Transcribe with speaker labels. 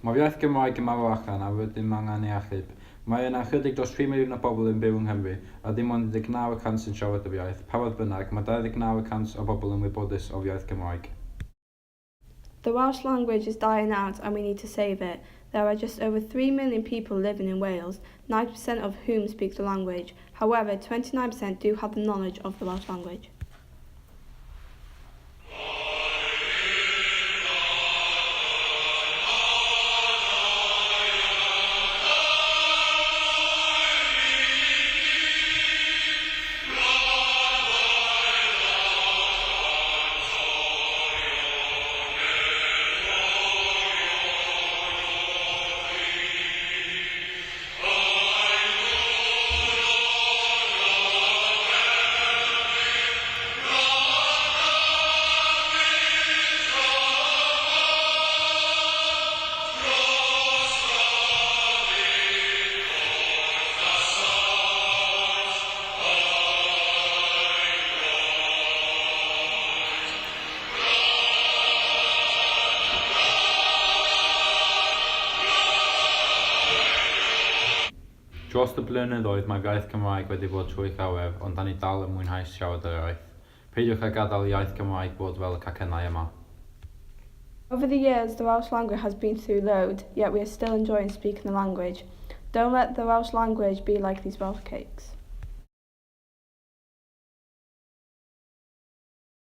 Speaker 1: Mae'r iaith Gymraeg yn marw allan a rydym angen ei achub. Mae yna chydig dros 3 miliwn o bobl yn byw yng Nghymru, a dim ond 19% sy'n siarad yr iaith. Parodd bynnag, mae 29% o bobl yn wybodus o'r iaith Gymraeg.
Speaker 2: The Welsh language is dying out and we need to save it. There are just over 3 million people living in Wales, 90% of whom speak the language. However, 29% do have the knowledge of the Welsh language.
Speaker 1: Dros y blynyddoedd mae'r iaith Cymraeg wedi bod trwy llawer, ond da ni dal yn mwynhau siarad yr iaith. Peidiwch â gadael iaith Cymraeg bod fel y cacennau yma.
Speaker 2: Over the years, the Welsh language has been through load, yet we are still enjoying speaking the language. Don't let the Welsh language be like these Welsh cakes.